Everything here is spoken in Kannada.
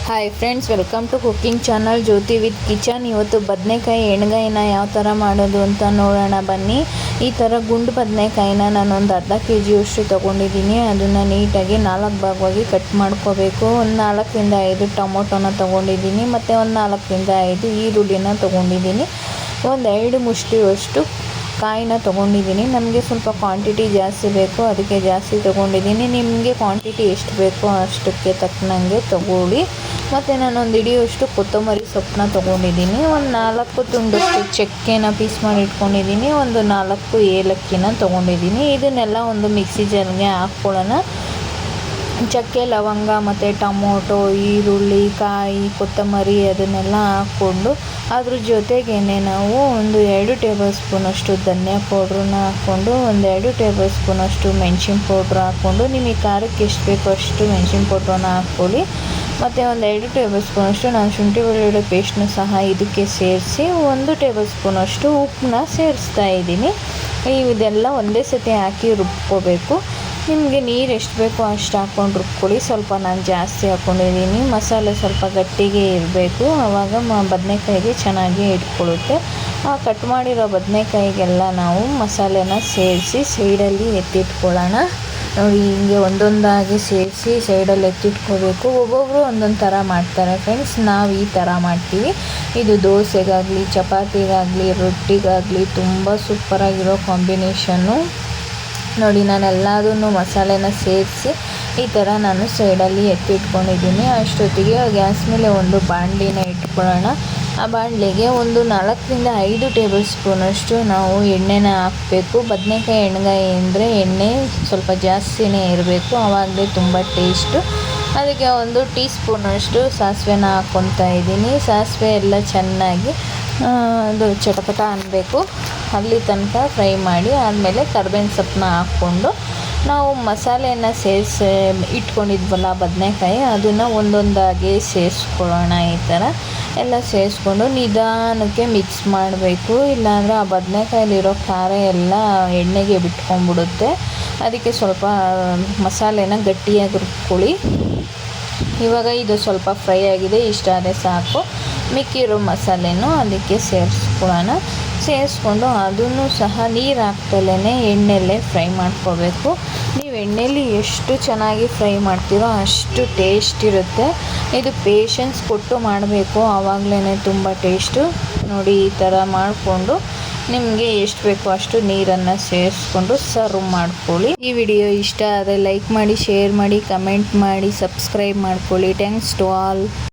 Hi friends, welcome to cooking channel Jyothi with kitchen. ಇವತ್ತು ಬದನೆಕಾಯಿ ಎಣ್ಗಾಯಿನ ಯಾವ ಥರ ಮಾಡೋದು ಅಂತ ನೋಡೋಣ ಬನ್ನಿ. ಈ ಥರ ಗುಂಡು ಬದನೆಕಾಯಿನ ನಾನೊಂದು ಅರ್ಧ ಕೆಜಿಯಷ್ಟು ತೊಗೊಂಡಿದ್ದೀನಿ. ಅದನ್ನು ನೀಟಾಗಿ 4 ಭಾಗವಾಗಿ ಕಟ್ ಮಾಡ್ಕೋಬೇಕು. ಒಂದು 4ರಿಂದ 5 ಟೊಮೊಟೊನ ತೊಗೊಂಡಿದ್ದೀನಿ ಮತ್ತು ಒಂದು 4ರಿಂದ 5 ಈರುಳ್ಳಿನ ತೊಗೊಂಡಿದ್ದೀನಿ. ಒಂದು 2 ಮುಷ್ಟಿಯಷ್ಟು ಕಾಯಿನ ತೊಗೊಂಡಿದ್ದೀನಿ. ನಮಗೆ ಸ್ವಲ್ಪ ಕ್ವಾಂಟಿಟಿ ಜಾಸ್ತಿ ಬೇಕು, ಅದಕ್ಕೆ ಜಾಸ್ತಿ ತೊಗೊಂಡಿದ್ದೀನಿ. ನಿಮಗೆ ಕ್ವಾಂಟಿಟಿ ಎಷ್ಟು ಬೇಕೋ ಅಷ್ಟಕ್ಕೆ ತಕ್ಕನಂಗೆ ತೊಗೊಳ್ಳಿ. ಮತ್ತು ನಾನೊಂದು ಹಿಡಿಯುವಷ್ಟು ಕೊತ್ತಂಬರಿ ಸೊಪ್ಪನ್ನ ತೊಗೊಂಡಿದ್ದೀನಿ. ಒಂದು 4 ತುಂಡಷ್ಟು ಚಕ್ಕೆನ ಪೀಸ್ ಮಾಡಿ ಇಟ್ಕೊಂಡಿದ್ದೀನಿ. ಒಂದು 4 ಏಲಕ್ಕಿನ ತೊಗೊಂಡಿದ್ದೀನಿ. ಇದನ್ನೆಲ್ಲ ಒಂದು ಮಿಕ್ಸಿ ಜಾರ್ಗೆ ಹಾಕ್ಕೊಳ್ಳೋಣ. ಚಕ್ಕೆ, ಲವಂಗ ಮತ್ತು ಟೊಮೊಟೊ, ಈರುಳ್ಳಿ, ಕಾಯಿ, ಕೊತ್ತಂಬರಿ ಅದನ್ನೆಲ್ಲ ಹಾಕ್ಕೊಂಡು ಅದ್ರ ಜೊತೆಗೇ ನಾವು ಒಂದು 2 ಟೇಬಲ್ ಸ್ಪೂನಷ್ಟು ಧನಿಯಾ ಪೌಡ್ರನ್ನ ಹಾಕ್ಕೊಂಡು, ಒಂದು 2 ಟೇಬಲ್ ಸ್ಪೂನಷ್ಟು ಮೆಣಸಿನ ಪೌಡ್ರ್ ಹಾಕ್ಕೊಂಡು, ನಿಮಗೆ ಖಾರಕ್ಕೆ ಎಷ್ಟು ಬೇಕೋ ಅಷ್ಟು ಮೆಣಸಿನ ಪೌಡ್ರನ್ನ ಹಾಕ್ಕೊಳ್ಳಿ. ಮತ್ತು ಒಂದು 2 ಟೇಬಲ್ ಸ್ಪೂನಷ್ಟು ನಾನು ಶುಂಠಿ ಬೆಳ್ಳುಳ್ಳಿ ಪೇಸ್ಟ್ನ ಸಹ ಇದಕ್ಕೆ ಸೇರಿಸಿ 1 ಟೇಬಲ್ ಸ್ಪೂನಷ್ಟು ಉಪ್ಪನ್ನ ಸೇರಿಸ್ತಾ ಇದ್ದೀನಿ. ಇದೆಲ್ಲ ಒಂದೇ ಸತಿ ಹಾಕಿ ರುಬ್ಕೋಬೇಕು. ನಿಮಗೆ ನೀರು ಎಷ್ಟು ಬೇಕೋ ಅಷ್ಟು ಹಾಕ್ಕೊಂಡು ರುಬ್ಕೊಳ್ಳಿ. ಸ್ವಲ್ಪ ನಾನು ಜಾಸ್ತಿ ಹಾಕ್ಕೊಂಡಿದ್ದೀನಿ. ಮಸಾಲೆ ಸ್ವಲ್ಪ ಗಟ್ಟಿಗೆ ಇರಬೇಕು, ಆವಾಗ ಬದನೆಕಾಯಿಗೆ ಚೆನ್ನಾಗಿ ಇಟ್ಕೊಳ್ಳುತ್ತೆ. ಆ ಕಟ್ ಮಾಡಿರೋ ಬದನೆಕಾಯಿಗೆಲ್ಲ ನಾವು ಮಸಾಲೆನ ಸೇರಿಸಿ ಸೈಡಲ್ಲಿ ಎತ್ತಿಟ್ಕೊಳ್ಳೋಣ. ನೋಡಿ, ಹಿಂಗೆ ಒಂದೊಂದಾಗಿ ಸೇರಿಸಿ ಸೈಡಲ್ಲಿ ಎತ್ತಿಟ್ಕೋಬೇಕು. ಒಬ್ಬೊಬ್ಬರು ಒಂದೊಂದು ಥರ ಮಾಡ್ತಾರೆ ಫ್ರೆಂಡ್ಸ್, ನಾವು ಈ ಥರ ಮಾಡ್ತೀವಿ. ಇದು ದೋಸೆಗಾಗಲಿ, ಚಪಾತಿಗಾಗಲಿ, ರೊಟ್ಟಿಗಾಗಲಿ ತುಂಬ ಸೂಪರಾಗಿರೋ ಕಾಂಬಿನೇಷನ್ನು. ನೋಡಿ, ನಾನು ಎಲ್ಲದನ್ನು ಮಸಾಲೆನ ಸೇರಿಸಿ ಈ ಥರ ನಾನು ಸೈಡಲ್ಲಿ ಎತ್ತಿಟ್ಕೊಂಡಿದ್ದೀನಿ. ಅಷ್ಟೊತ್ತಿಗೆ ಗ್ಯಾಸ್ ಮೇಲೆ ಒಂದು ಬಾಣಲಿನ ಇಟ್ಕೊಳ್ಳೋಣ. ಆ ಬಾಣಲಿಗೆ ಒಂದು 4ರಿಂದ 5 ಟೇಬಲ್ ಸ್ಪೂನಷ್ಟು ನಾವು ಎಣ್ಣೆನ ಹಾಕಬೇಕು. ಬದನೆಕಾಯಿ ಎಣ್ಗಾಯಿ ಅಂದರೆ ಎಣ್ಣೆ ಸ್ವಲ್ಪ ಜಾಸ್ತಿನೇ ಇರಬೇಕು, ಆವಾಗಲೇ ತುಂಬ ಟೇಸ್ಟು. ಅದಕ್ಕೆ 1 ಟೀ ಸ್ಪೂನಷ್ಟು ಸಾಸಿವೆನ ಹಾಕ್ಕೊತಾ ಇದ್ದೀನಿ. ಸಾಸಿವೆ ಎಲ್ಲ ಚೆನ್ನಾಗಿ ಅದು ಚಟಪಟ ಅನ್ನಬೇಕು, ಅಲ್ಲಿ ತನಕ ಫ್ರೈ ಮಾಡಿ ಆದಮೇಲೆ ಕರ್ಬೇವಿನ ಸೊಪ್ಪನ್ನ ಹಾಕ್ಕೊಂಡು ನಾವು ಮಸಾಲೆಯನ್ನು ಸೇರಿಸಿ ಇಟ್ಕೊಂಡಿದ್ವಲ್ಲ ಬದನೆಕಾಯಿ, ಅದನ್ನು ಒಂದೊಂದಾಗಿ ಸೇರಿಸ್ಕೊಳ್ಳೋಣ. ಈ ಥರ ಎಲ್ಲ ಸೇರಿಸ್ಕೊಂಡು ನಿಧಾನಕ್ಕೆ ಮಿಕ್ಸ್ ಮಾಡಬೇಕು, ಇಲ್ಲಾಂದರೆ ಆ ಬದನೆಕಾಯಲ್ಲಿರೋ ಖಾರ ಎಲ್ಲ ಎಣ್ಣೆಗೆ ಬಿಟ್ಕೊಂಡ್ಬಿಡುತ್ತೆ. ಅದಕ್ಕೆ ಸ್ವಲ್ಪ ಮಸಾಲೆನ ಗಟ್ಟಿಯಾಗಿ ರುಬ್ಕೊಳ್ಳಿ. ಇವಾಗ ಇದು ಸ್ವಲ್ಪ ಫ್ರೈ ಆಗಿದೆ, ಇಷ್ಟಾದರೆ ಸಾಕು. ಮಿಕ್ಕಿರೋ ಮಸಾಲೆನೂ ಅದಕ್ಕೆ ಸೇರಿಸ್ಕೊಳ್ಳೋಣ. ಸೇರಿಸ್ಕೊಂಡು ಅದನ್ನು ಸಹ ನೀರು ಹಾಕ್ದಲೇ ಎಣ್ಣೆಯಲ್ಲೇ ಫ್ರೈ ಮಾಡ್ಕೋಬೇಕು. ನೀವು ಎಣ್ಣೆಯಲ್ಲಿ ಎಷ್ಟು ಚೆನ್ನಾಗಿ ಫ್ರೈ ಮಾಡ್ತೀರೋ ಅಷ್ಟು ಟೇಸ್ಟ್ ಇರುತ್ತೆ. ಇದು ಪೇಷನ್ಸ್ ಕೊಟ್ಟು ಮಾಡಬೇಕು, ಆವಾಗಲೇ ತುಂಬ ಟೇಸ್ಟು. ನೋಡಿ, ಈ ಥರ ಮಾಡಿಕೊಂಡು ನಿಮಗೆ ಎಷ್ಟು ಬೇಕೋ ಅಷ್ಟು ನೀರನ್ನು ಸೇರಿಸ್ಕೊಂಡು ಸರ್ವ್ ಮಾಡ್ಕೊಳ್ಳಿ. ಈ ವಿಡಿಯೋ ಇಷ್ಟ ಆದರೆ ಲೈಕ್ ಮಾಡಿ, ಶೇರ್ ಮಾಡಿ, ಕಮೆಂಟ್ ಮಾಡಿ, ಸಬ್ಸ್ಕ್ರೈಬ್ ಮಾಡ್ಕೊಳ್ಳಿ. Thanks to all.